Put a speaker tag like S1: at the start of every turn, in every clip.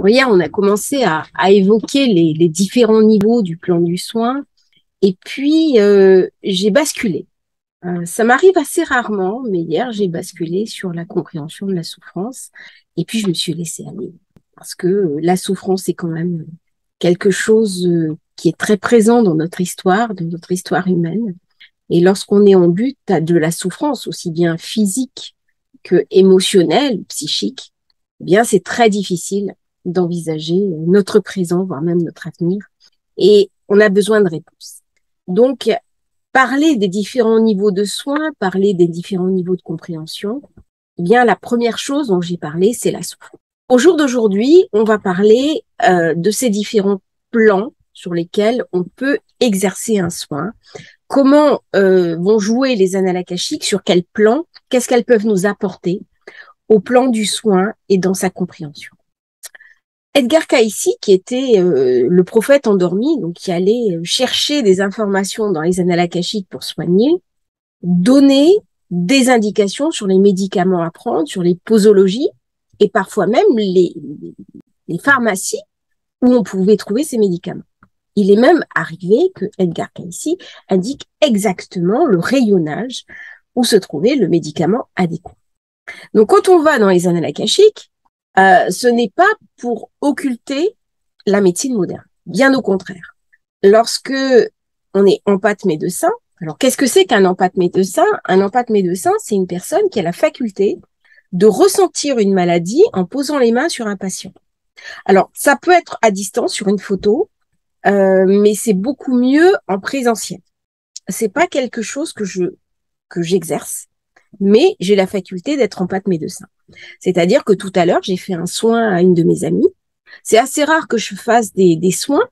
S1: Hier, on a commencé à évoquer les différents niveaux du plan du soin et puis j'ai basculé. Ça m'arrive assez rarement, mais hier, j'ai basculé sur la compréhension de la souffrance et puis je me suis laissée aller parce que la souffrance est quand même quelque chose qui est très présent dans notre histoire humaine. Et lorsqu'on est en but de la souffrance, aussi bien physique que émotionnelle, psychique, eh bien, c'est très difficile d'envisager notre présent, voire même notre avenir. Et on a besoin de réponses. Donc, parler des différents niveaux de soins, parler des différents niveaux de compréhension, eh bien, la première chose dont j'ai parlé, c'est la souffrance. Au jour d'aujourd'hui, on va parler de ces différents plans sur lesquels on peut exercer un soin. Comment vont jouer les annales akashiques, sur quel plan, qu'est-ce qu'elles peuvent nous apporter au plan du soin et dans sa compréhension. Edgar Cayce, qui était le prophète endormi, donc qui allait chercher des informations dans les annales akashiques pour soigner, donnait des indications sur les médicaments à prendre, sur les posologies et parfois même les pharmacies où on pouvait trouver ces médicaments. Il est même arrivé que Edgar Cayce indique exactement le rayonnage où se trouvait le médicament adéquat. Donc, quand on va dans les annales akashiques, ce n'est pas pour occulter la médecine moderne. Bien au contraire. Lorsque on est empath médecin, alors qu'est-ce que c'est qu'un empath médecin? Un empath médecin, c'est une personne qui a la faculté de ressentir une maladie en posant les mains sur un patient. Alors, ça peut être à distance sur une photo, mais c'est beaucoup mieux en présentiel. C'est pas quelque chose que j'exerce, mais j'ai la faculté d'être empath médecin. C'est-à-dire que tout à l'heure, j'ai fait un soin à une de mes amies. C'est assez rare que je fasse des soins,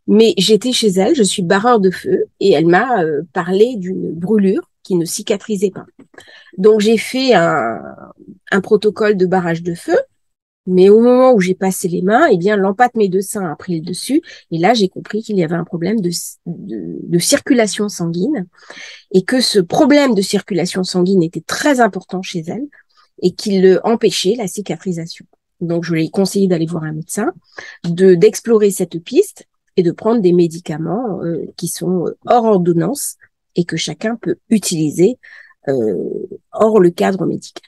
S1: mais j'étais chez elle, je suis barreur de feu, et elle m'a parlé d'une brûlure qui ne cicatrisait pas. Donc j'ai fait un protocole de barrage de feu, mais au moment où j'ai passé les mains, eh bien l'empath médecin a pris le dessus, et là j'ai compris qu'il y avait un problème de circulation sanguine, et que ce problème de circulation sanguine était très important chez elle, et qu'il empêchait la cicatrisation. Donc, je lui ai conseillé d'aller voir un médecin, d'explorer cette piste et de prendre des médicaments qui sont hors ordonnance et que chacun peut utiliser hors le cadre médical.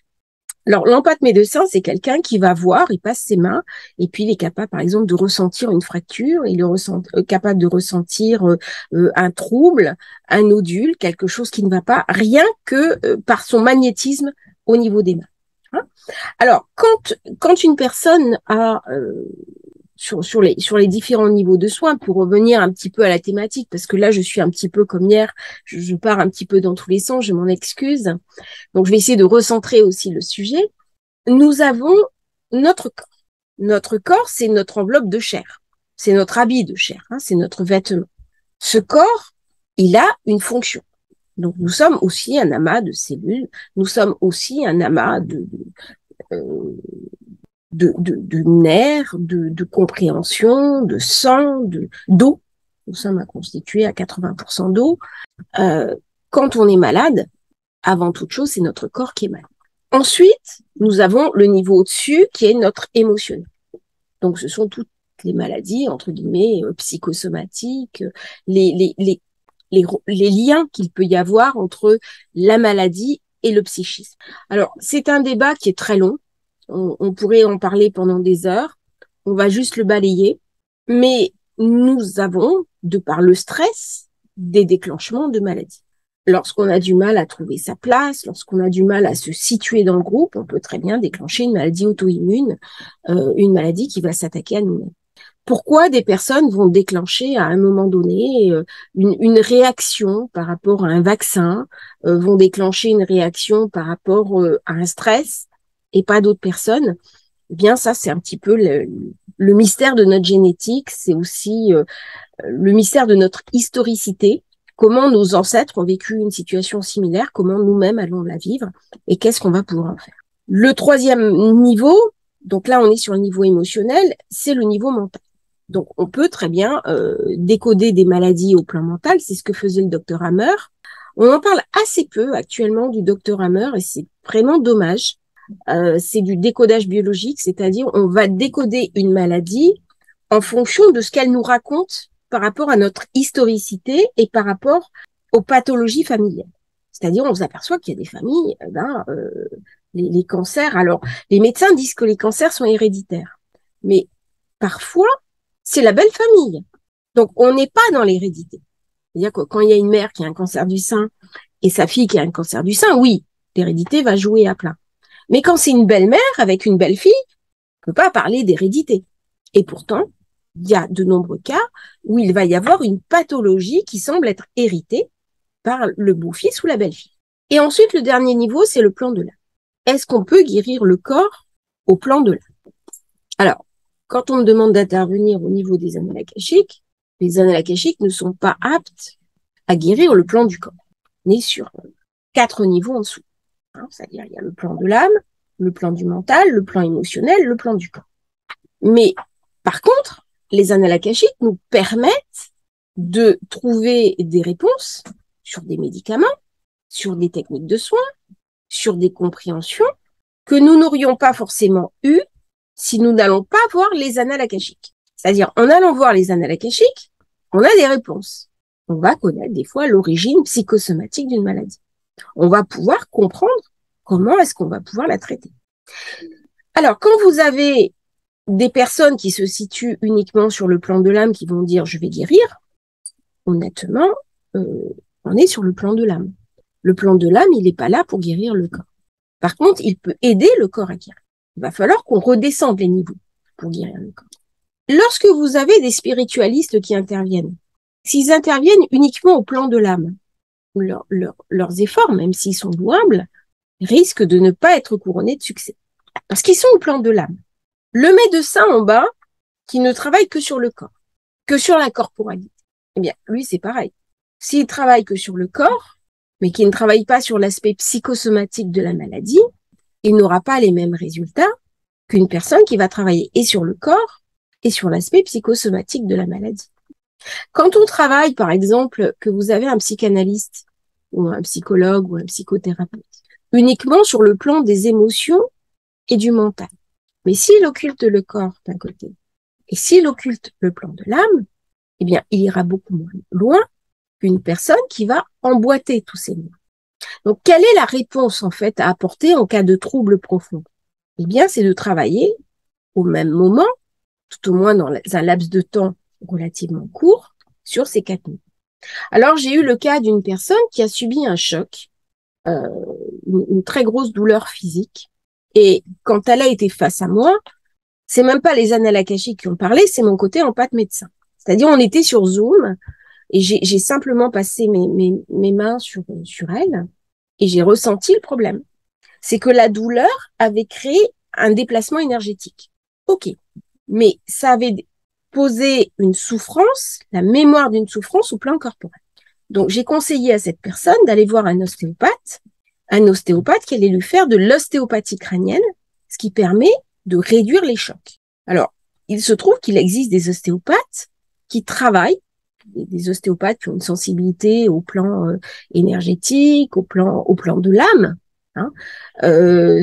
S1: Alors, l'empath médecin, c'est quelqu'un qui va voir, il passe ses mains, et puis il est capable, par exemple, de ressentir une fracture, il est capable de ressentir un trouble, un nodule, quelque chose qui ne va pas, rien que par son magnétisme au niveau des mains. Alors, quand une personne a sur les différents niveaux de soins, pour revenir un petit peu à la thématique, parce que là, je suis un petit peu comme hier, je pars un petit peu dans tous les sens, je m'en excuse. Donc, je vais essayer de recentrer aussi le sujet. Nous avons notre corps. Notre corps, c'est notre enveloppe de chair. C'est notre habit de chair, hein, c'est notre vêtement. Ce corps, il a une fonction. Donc, nous sommes aussi un amas de cellules, nous sommes aussi un amas de nerfs, de compréhension, de sang, d'eau. Nous sommes constitués à 80% d'eau. Quand on est malade, avant toute chose, c'est notre corps qui est malade. Ensuite, nous avons le niveau au-dessus qui est notre émotionnel. Donc, ce sont toutes les maladies, entre guillemets, psychosomatiques, les liens qu'il peut y avoir entre la maladie et le psychisme. Alors, c'est un débat qui est très long. On pourrait en parler pendant des heures. On va juste le balayer. Mais nous avons, de par le stress, des déclenchements de maladies. Lorsqu'on a du mal à trouver sa place, lorsqu'on a du mal à se situer dans le groupe, on peut très bien déclencher une maladie auto-immune, une maladie qui va s'attaquer à nous-mêmes. Pourquoi des personnes vont déclencher à un moment donné une réaction par rapport à un vaccin, vont déclencher une réaction par rapport à un stress et pas d'autres personnes? Eh bien, ça, c'est un petit peu le mystère de notre génétique, c'est aussi le mystère de notre historicité, comment nos ancêtres ont vécu une situation similaire, comment nous-mêmes allons la vivre et qu'est-ce qu'on va pouvoir en faire. Le troisième niveau, donc là on est sur le niveau émotionnel, c'est le niveau mental. Donc on peut très bien décoder des maladies au plan mental, c'est ce que faisait le docteur Hammer. On en parle assez peu actuellement du docteur Hammer et c'est vraiment dommage c'est du décodage biologique, c'est-à-dire on va décoder une maladie en fonction de ce qu'elle nous raconte par rapport à notre historicité et par rapport aux pathologies familiales. C'est-à-dire, on s'aperçoit qu'il y a des familles, les cancers. Alors, les médecins disent que les cancers sont héréditaires, mais parfois, c'est la belle famille. Donc, on n'est pas dans l'hérédité. C'est-à-dire que quand il y a une mère qui a un cancer du sein et sa fille qui a un cancer du sein, oui, l'hérédité va jouer à plein. Mais quand c'est une belle-mère avec une belle-fille, on ne peut pas parler d'hérédité. Et pourtant, il y a de nombreux cas où il va y avoir une pathologie qui semble être héritée par le beau-fils ou la belle-fille. Et ensuite, le dernier niveau, c'est le plan de l'âme. Est-ce qu'on peut guérir le corps au plan de l'âme? Alors, quand on me demande d'intervenir au niveau des annales akashiques, les annales akashiques ne sont pas aptes à guérir le plan du corps. On est sur 4 niveaux en dessous. C'est-à-dire, il y a le plan de l'âme, le plan du mental, le plan émotionnel, le plan du corps. Mais, par contre, les annales akashiques nous permettent de trouver des réponses sur des médicaments, sur des techniques de soins, sur des compréhensions que nous n'aurions pas forcément eues si nous n'allons pas voir les annales akashiques. C'est-à-dire, en allant voir les annales akashiques, on a des réponses. On va connaître des fois l'origine psychosomatique d'une maladie. On va pouvoir comprendre comment est-ce qu'on va pouvoir la traiter. Alors, quand vous avez des personnes qui se situent uniquement sur le plan de l'âme qui vont dire « je vais guérir », honnêtement, on est sur le plan de l'âme. Le plan de l'âme, il n'est pas là pour guérir le corps. Par contre, il peut aider le corps à guérir. Il va falloir qu'on redescende les niveaux pour guérir le corps. Lorsque vous avez des spiritualistes qui interviennent, s'ils interviennent uniquement au plan de l'âme, leurs efforts, même s'ils sont louables, risquent de ne pas être couronnés de succès. Parce qu'ils sont au plan de l'âme. Le médecin en bas, qui ne travaille que sur le corps, que sur la corporalité, eh bien, lui, c'est pareil. S'il travaille que sur le corps, mais qui ne travaille pas sur l'aspect psychosomatique de la maladie, il n'aura pas les mêmes résultats qu'une personne qui va travailler et sur le corps et sur l'aspect psychosomatique de la maladie. Quand on travaille, par exemple, que vous avez un psychanalyste ou un psychologue ou un psychothérapeute, uniquement sur le plan des émotions et du mental, mais s'il occulte le corps d'un côté et s'il occulte le plan de l'âme, eh bien, il ira beaucoup moins loin qu'une personne qui va emboîter tous ces mots. Donc, quelle est la réponse, en fait, à apporter en cas de trouble profond? Eh bien, c'est de travailler au même moment, tout au moins dans un laps de temps relativement court, sur ces 4 niveaux. Alors, j'ai eu le cas d'une personne qui a subi un choc, une très grosse douleur physique, et quand elle a été face à moi, c'est même pas les annales akashiques qui ont parlé, c'est mon côté empath médecin. C'est-à-dire, on était sur Zoom, et j'ai simplement passé mes mains sur elle, et j'ai ressenti le problème. C'est que la douleur avait créé un déplacement énergétique. Ok, mais ça avait posé une souffrance, la mémoire d'une souffrance au plan corporel. Donc, j'ai conseillé à cette personne d'aller voir un ostéopathe qui allait lui faire de l'ostéopathie crânienne, ce qui permet de réduire les chocs. Alors, il se trouve qu'il existe des ostéopathes qui travaillent, des ostéopathes qui ont une sensibilité au plan énergétique, au plan de l'âme.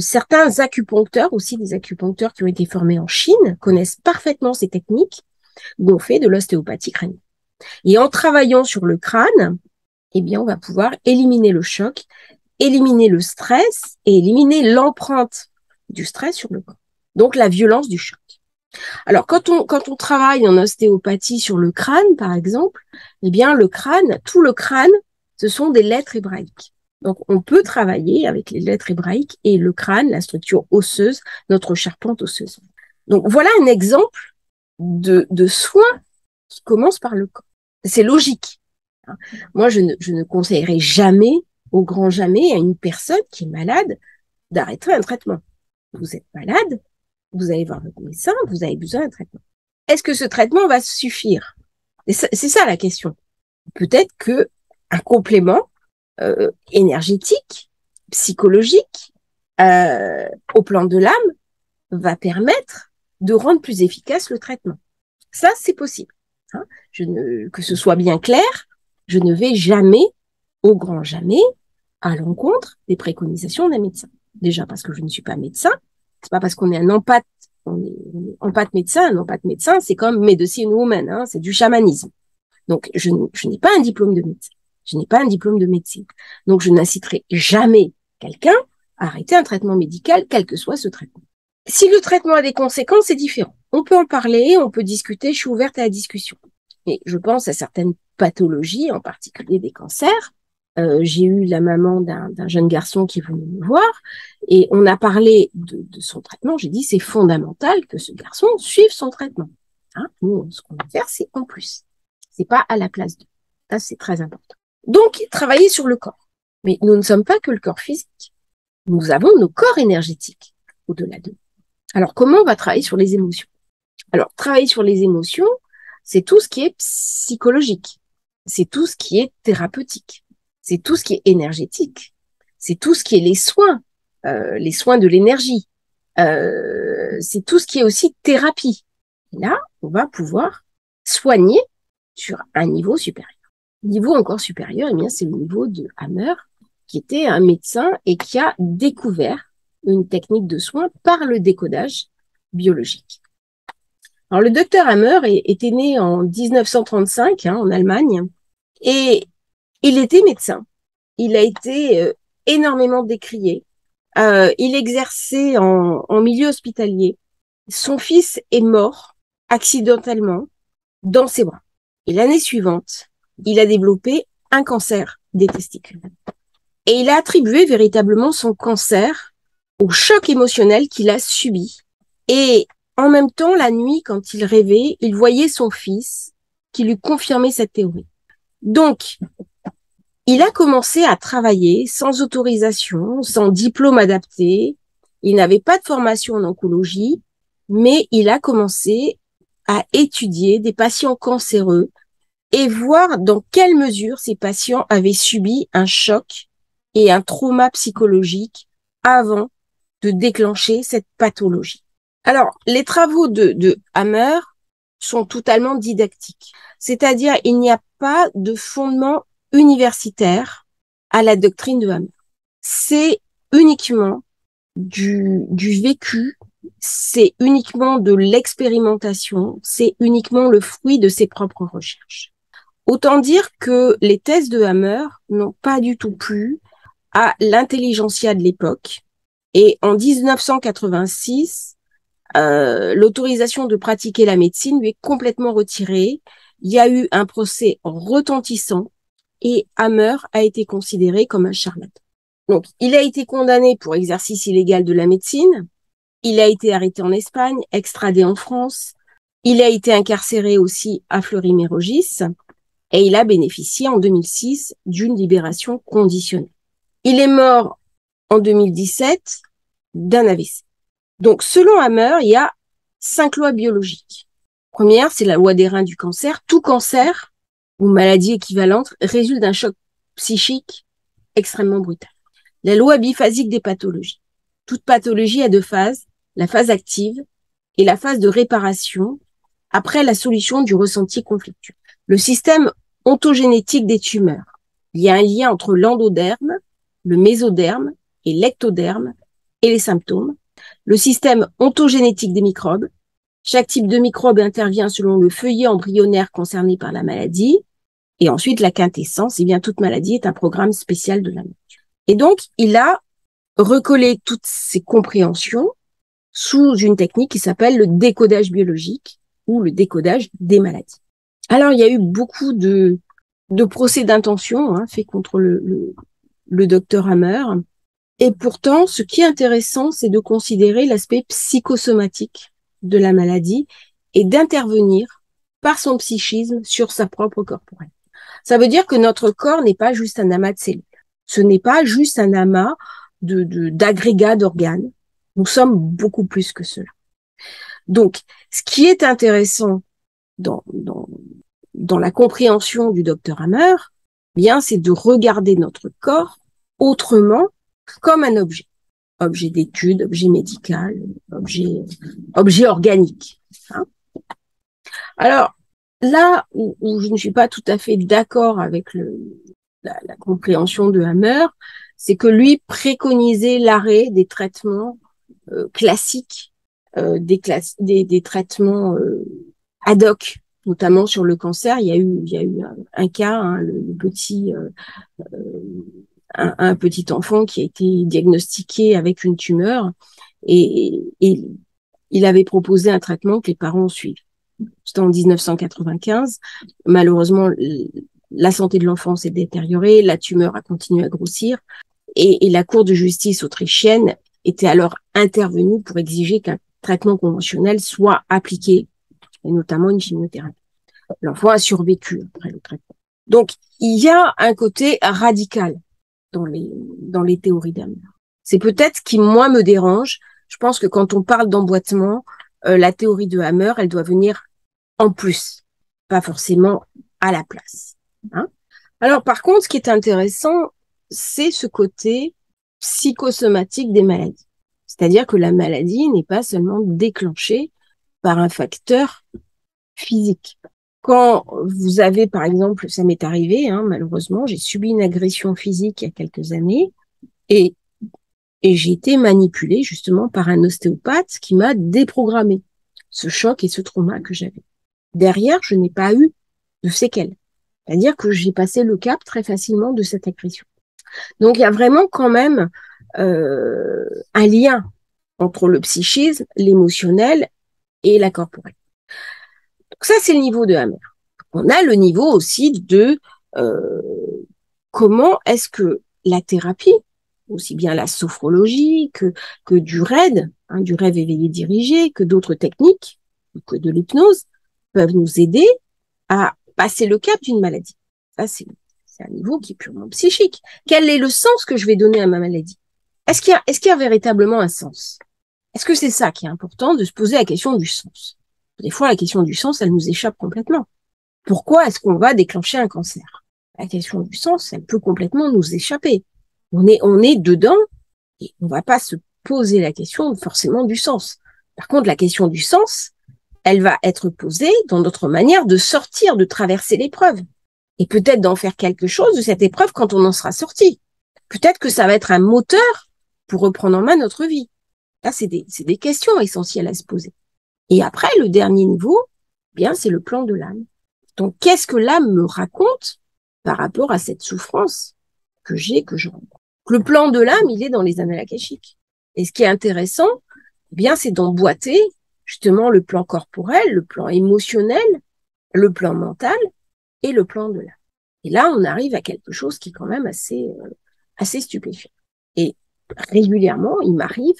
S1: Certains acupuncteurs, aussi des acupuncteurs qui ont été formés en Chine, connaissent parfaitement ces techniques, où on fait de l'ostéopathie crânienne. Et en travaillant sur le crâne, eh bien, on va pouvoir éliminer le choc, éliminer le stress et éliminer l'empreinte du stress sur le corps. Donc, la violence du choc. Alors, quand on travaille en ostéopathie sur le crâne, par exemple, eh bien, tout le crâne, ce sont des lettres hébraïques. Donc, on peut travailler avec les lettres hébraïques et le crâne, la structure osseuse, notre charpente osseuse. Donc, voilà un exemple de soins qui commence par le corps. C'est logique. Moi, je ne conseillerais jamais, au grand jamais, à une personne qui est malade d'arrêter un traitement. Vous êtes malade, vous allez voir votre médecin, vous avez besoin d'un traitement. Est-ce que ce traitement va suffire? C'est ça la question. Peut-être que un complément énergétique, psychologique, au plan de l'âme, va permettre de rendre plus efficace le traitement. Ça, c'est possible. Que ce soit bien clair, je ne vais jamais, au grand jamais, à l'encontre des préconisations d'un médecin. Déjà parce que je ne suis pas médecin. C'est pas parce qu'on est on est empathe médecin. Un empathe médecin, c'est comme medicine woman, hein, c'est du chamanisme. Donc, je n'ai pas un diplôme de médecin. Je n'ai pas un diplôme de médecine. Donc, je n'inciterai jamais quelqu'un à arrêter un traitement médical, quel que soit ce traitement. Si le traitement a des conséquences, c'est différent. On peut en parler, on peut discuter, je suis ouverte à la discussion. Et je pense à certaines pathologies, en particulier des cancers. J'ai eu la maman d'un jeune garçon qui est venu me voir et on a parlé de son traitement. J'ai dit, c'est fondamental que ce garçon suive son traitement. Hein, nous, ce qu'on va faire, c'est en plus. C'est pas à la place de. Ça, c'est très important. Donc, travailler sur le corps. Mais nous ne sommes pas que le corps physique. Nous avons nos corps énergétiques au-delà d'eux. Alors, comment on va travailler sur les émotions? Alors, travailler sur les émotions, c'est tout ce qui est psychologique. C'est tout ce qui est thérapeutique. C'est tout ce qui est énergétique. C'est tout ce qui est les soins de l'énergie. C'est tout ce qui est aussi thérapie. Et là, on va pouvoir soigner sur un niveau supérieur. Niveau encore supérieur, eh bien, c'est le niveau de Hammer, qui était un médecin et qui a découvert une technique de soin par le décodage biologique. Alors, le docteur Hammer était né en 1935 en Allemagne et il était médecin. Il a été énormément décrié. Il exerçait en milieu hospitalier. Son fils est mort accidentellement dans ses bras. Et l'année suivante, il a développé un cancer des testicules. Et il a attribué véritablement son cancer au choc émotionnel qu'il a subi. Et en même temps, la nuit, quand il rêvait, il voyait son fils qui lui confirmait cette théorie. Donc, il a commencé à travailler sans autorisation, sans diplôme adapté. Il n'avait pas de formation en oncologie, mais il a commencé à étudier des patients cancéreux et voir dans quelle mesure ces patients avaient subi un choc et un trauma psychologique avant de déclencher cette pathologie. Alors, les travaux de Hammer sont totalement didactiques. C'est-à-dire, il n'y a pas de fondement universitaire à la doctrine de Hammer. C'est uniquement du vécu, c'est uniquement de l'expérimentation, c'est uniquement le fruit de ses propres recherches. Autant dire que les thèses de Hammer n'ont pas du tout plu à l'intelligentsia de l'époque. Et en 1986, l'autorisation de pratiquer la médecine lui est complètement retirée. Il y a eu un procès retentissant et Hammer a été considéré comme un charlatan. Donc, il a été condamné pour exercice illégal de la médecine. Il a été arrêté en Espagne, extradé en France. Il a été incarcéré aussi à Fleury-Mérogis et il a bénéficié en 2006 d'une libération conditionnelle. Il est mort en 2017 d'un AVC. Donc, selon Hammer, il y a 5 lois biologiques. Première, c'est la loi des reins du cancer. Tout cancer ou maladie équivalente résulte d'un choc psychique extrêmement brutal. La loi biphasique des pathologies. Toute pathologie a 2 phases, la phase active et la phase de réparation après la solution du ressenti conflictuel. Le système ontogénétique des tumeurs. Il y a un lien entre l'endoderme, le mésoderme et l'ectoderme et les symptômes. Le système ontogénétique des microbes. Chaque type de microbe intervient selon le feuillet embryonnaire concerné par la maladie. Et ensuite, la quintessence, eh bien, toute maladie est un programme spécial de la nature. Et donc, il a recollé toutes ces compréhensions sous une technique qui s'appelle le décodage biologique ou le décodage des maladies. Alors, il y a eu beaucoup de procès d'intention faits contre le docteur Hammer. Et pourtant, ce qui est intéressant, c'est de considérer l'aspect psychosomatique de la maladie et d'intervenir par son psychisme sur sa propre corporelle. Ça veut dire que notre corps n'est pas juste un amas de cellules. Ce n'est pas juste un amas d'agrégats d'organes. Nous sommes beaucoup plus que cela. Donc, ce qui est intéressant dans la compréhension du docteur Hammer, bien, c'est de regarder notre corps autrement comme un objet. Objet d'étude, objet médical, objet organique. Alors, là où je ne suis pas tout à fait d'accord avec la compréhension de Hammer, c'est que lui préconisait l'arrêt des traitements classiques, des traitements ad hoc, notamment sur le cancer. Il y a eu un cas, hein, le petit, un petit enfant qui a été diagnostiqué avec une tumeur et il avait proposé un traitement que les parents ont suivi. C'était en 1995. Malheureusement, la santé de l'enfant s'est détériorée, la tumeur a continué à grossir et la Cour de justice autrichienne était alors intervenue pour exiger qu'un traitement conventionnel soit appliqué, et notamment une chimiothérapie. L'enfant a survécu après le traitement. Donc, il y a un côté radical dans les théories d'Hammer. C'est peut-être ce qui, moi, me dérange. Je pense que quand on parle d'emboîtement, la théorie de Hammer, elle doit venir en plus, pas forcément à la place. Hein. Alors, par contre, ce qui est intéressant, c'est ce côté psychosomatique des maladies. C'est-à-dire que la maladie n'est pas seulement déclenchée par un facteur physique. Quand vous avez, par exemple, ça m'est arrivé, hein, malheureusement, j'ai subi une agression physique il y a quelques années et j'ai été manipulée justement par un ostéopathe qui m'a déprogrammé ce choc et ce trauma que j'avais. Derrière, je n'ai pas eu de séquelles. C'est-à-dire que j'ai passé le cap très facilement de cette agression. Donc, il y a vraiment quand même un lien entre le psychisme, l'émotionnel et la corporelle. Donc ça, c'est le niveau de Hammer. On a le niveau aussi de comment est-ce que la thérapie, aussi bien la sophrologie que du RED, hein, du rêve éveillé dirigé, que d'autres techniques, que de l'hypnose, peuvent nous aider à passer le cap d'une maladie. Ça, c'est un niveau qui est purement psychique. Quel est le sens que je vais donner à ma maladie? Est-ce qu'il y a véritablement un sens? Est-ce que c'est ça qui est important, de se poser la question du sens? Des fois, la question du sens, elle nous échappe complètement. Pourquoi est-ce qu'on va déclencher un cancer? La question du sens, elle peut complètement nous échapper. On est dedans et on va pas se poser la question forcément du sens. Par contre, la question du sens, elle va être posée dans notre manière de sortir, de traverser l'épreuve. Et peut-être d'en faire quelque chose de cette épreuve quand on en sera sorti. Peut-être que ça va être un moteur pour reprendre en main notre vie. Là, c'est des questions essentielles à se poser. Et après, le dernier niveau, bien, c'est le plan de l'âme. Donc, qu'est-ce que l'âme me raconte par rapport à cette souffrance que je rencontre? Le plan de l'âme, il est dans les annales akashiques. Et ce qui est intéressant, bien, c'est d'emboîter justement le plan corporel, le plan émotionnel, le plan mental et le plan de l'âme. Et là, on arrive à quelque chose qui est quand même assez stupéfiant. Et régulièrement, il m'arrive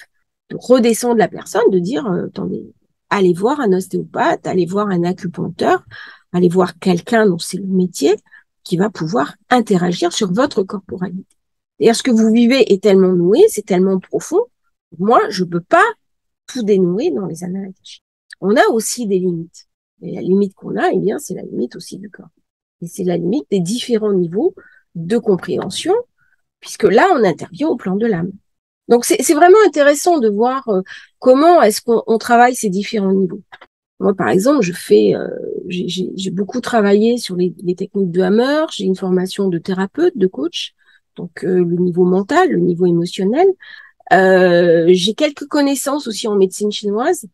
S1: de redescendre la personne, de dire, attendez, allez voir un ostéopathe, allez voir un acupuncteur, allez voir quelqu'un dont c'est le métier, qui va pouvoir interagir sur votre corporalité. Et ce que vous vivez est tellement noué, c'est tellement profond, moi, je ne peux pas tout dénouer dans les annales akashiques. On a aussi des limites. Et la limite qu'on a, eh bien, c'est la limite aussi du corps. Et c'est la limite des différents niveaux de compréhension, puisque là, on intervient au plan de l'âme. Donc, c'est vraiment intéressant de voir comment est-ce qu'on travaille ces différents niveaux. Moi, par exemple, j'ai beaucoup travaillé sur les techniques de Hammer, j'ai une formation de thérapeute, de coach, donc le niveau mental, le niveau émotionnel. J'ai quelques connaissances aussi en médecine chinoise,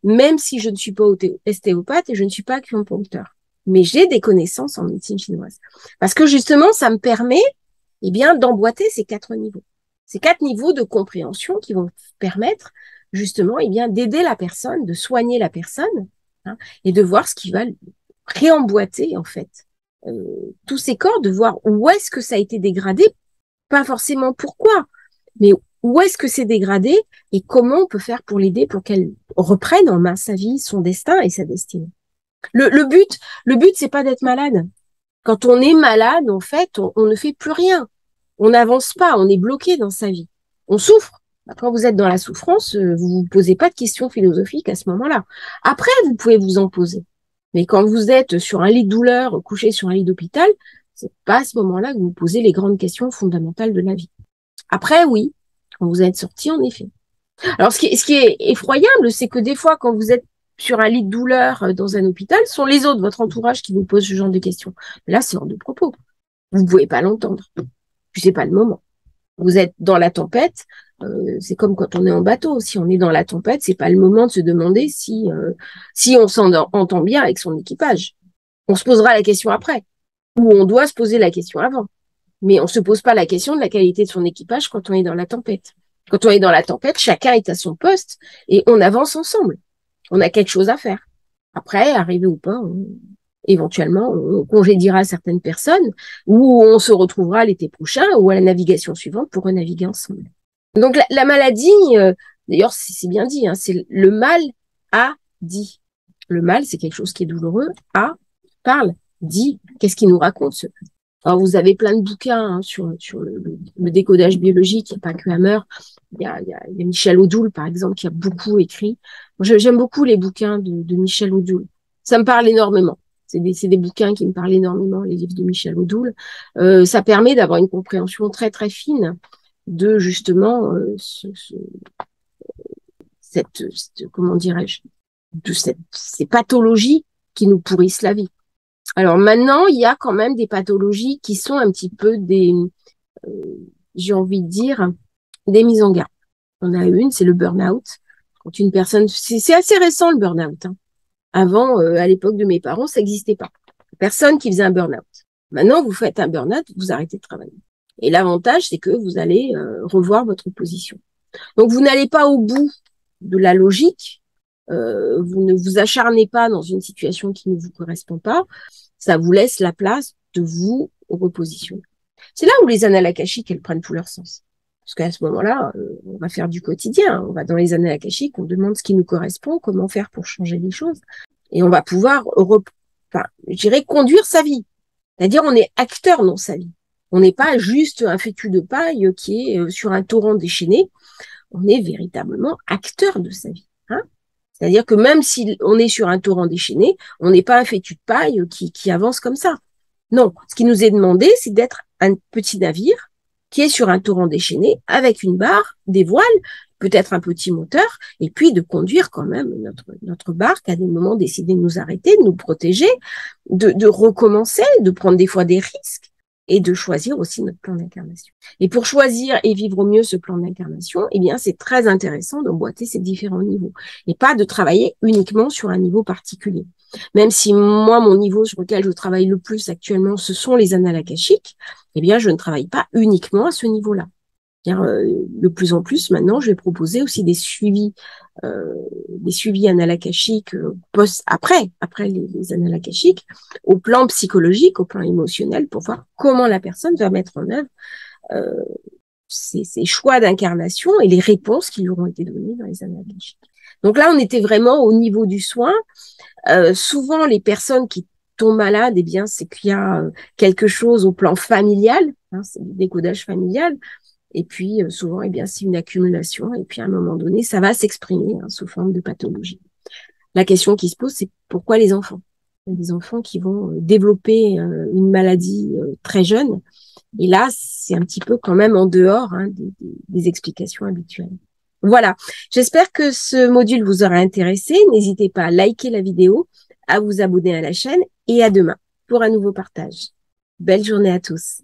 S1: même si je ne suis pas ostéopathe et je ne suis pas acupuncteur. Mais j'ai des connaissances en médecine chinoise. Parce que justement, ça me permet, eh bien, d'emboîter ces 4 niveaux. Ces 4 niveaux de compréhension qui vont permettre, justement, eh bien, d'aider la personne, de soigner la personne, hein, et de voir ce qui va réemboîter, en fait, tous ces corps, de voir où est-ce que ça a été dégradé, pas forcément pourquoi, mais où est-ce que c'est dégradé et comment on peut faire pour l'aider pour qu'elle reprenne en main sa vie, son destin et sa destinée. Le but, c'est pas d'être malade. Quand on est malade, en fait, on ne fait plus rien. On n'avance pas, on est bloqué dans sa vie. On souffre. Quand vous êtes dans la souffrance, vous vous posez pas de questions philosophiques à ce moment-là. Après, vous pouvez vous en poser. Mais quand vous êtes sur un lit de douleur, couché sur un lit d'hôpital, c'est pas à ce moment-là que vous vous posez les grandes questions fondamentales de la vie. Après, oui, quand vous êtes sorti, en effet. Alors, ce qui est effroyable, c'est que des fois, quand vous êtes sur un lit de douleur dans un hôpital, ce sont les autres, votre entourage, qui vous posent ce genre de questions. Mais là, c'est hors de propos. Vous ne pouvez pas l'entendre. Puis c'est pas le moment. Vous êtes dans la tempête, c'est comme quand on est en bateau. Si on est dans la tempête, c'est pas le moment de se demander si on s'entend bien avec son équipage. On se posera la question après, ou on doit se poser la question avant. Mais on se pose pas la question de la qualité de son équipage quand on est dans la tempête. Quand on est dans la tempête, chacun est à son poste et on avance ensemble. On a quelque chose à faire. Après, arrivé ou pas, éventuellement, on congédiera certaines personnes ou on se retrouvera l'été prochain ou à la navigation suivante pour renaviguer ensemble. Donc la maladie, d'ailleurs c'est bien dit, hein, c'est le mal a dit. Le mal, c'est quelque chose qui est douloureux. A parle, dit. Qu'est-ce qu'il nous raconte? Alors vous avez plein de bouquins hein, sur le décodage biologique. Il n'y a pas que Hammer. Il y a Michel Odoul, par exemple, qui a beaucoup écrit. J'aime beaucoup les bouquins de Michel Odoul. Ça me parle énormément. C'est des bouquins qui me parlent énormément, les livres de Michel Odoul. Ça permet d'avoir une compréhension très très fine de justement comment dirais-je, de ces pathologies qui nous pourrissent la vie. Alors maintenant, il y a quand même des pathologies qui sont un petit peu j'ai envie de dire, des mises en garde. On a une, c'est le burn-out. Quand une personne, c'est assez récent le burn-out. Hein. Avant, à l'époque de mes parents, ça n'existait pas. Personne qui faisait un burn-out. Maintenant, vous faites un burn-out, vous arrêtez de travailler. Et l'avantage, c'est que vous allez revoir votre position. Donc, vous n'allez pas au bout de la logique. Vous ne vous acharnez pas dans une situation qui ne vous correspond pas. Ça vous laisse la place de vous repositionner. C'est là où les annales akashiques, elles prennent tout leur sens. Parce qu'à ce moment-là, on va faire du quotidien. On va dans les annales akashiques, on demande ce qui nous correspond, comment faire pour changer les choses. Et on va pouvoir, je dirais, conduire sa vie. C'est-à-dire, on est acteur dans sa vie. On n'est pas juste un fétu de paille qui est sur un torrent déchaîné. On est véritablement acteur de sa vie. Hein. C'est-à-dire que même si on est sur un torrent déchaîné, on n'est pas un fétu de paille qui avance comme ça. Non, ce qui nous est demandé, c'est d'être un petit navire qui est sur un torrent déchaîné avec une barre, des voiles, peut-être un petit moteur, et puis de conduire quand même notre barque à des moments, décider de nous arrêter, de nous protéger, de recommencer, de prendre des fois des risques et de choisir aussi notre plan d'incarnation. Et pour choisir et vivre au mieux ce plan d'incarnation, eh bien, c'est très intéressant d'emboîter ces différents niveaux et pas de travailler uniquement sur un niveau particulier. Même si moi, mon niveau sur lequel je travaille le plus actuellement, ce sont les annales akashiques, eh bien, je ne travaille pas uniquement à ce niveau-là. De plus en plus, maintenant, je vais proposer aussi des suivis annales akashiques après les annales akashiques, au plan psychologique, au plan émotionnel, pour voir comment la personne va mettre en œuvre ses choix d'incarnation et les réponses qui lui auront été données dans les annales akashiques. Donc là, on était vraiment au niveau du soin. Souvent, les personnes qui tombent malades, eh bien, c'est qu'il y a quelque chose au plan familial, hein, c'est du décodage familial. Et puis, souvent, eh bien, c'est une accumulation. Et puis, à un moment donné, ça va s'exprimer hein, sous forme de pathologie. La question qui se pose, c'est pourquoi les enfants? Il y a des enfants qui vont développer une maladie très jeune. Et là, c'est un petit peu quand même en dehors hein, des explications habituelles. Voilà. J'espère que ce module vous aura intéressé. N'hésitez pas à liker la vidéo, à vous abonner à la chaîne et à demain pour un nouveau partage. Belle journée à tous.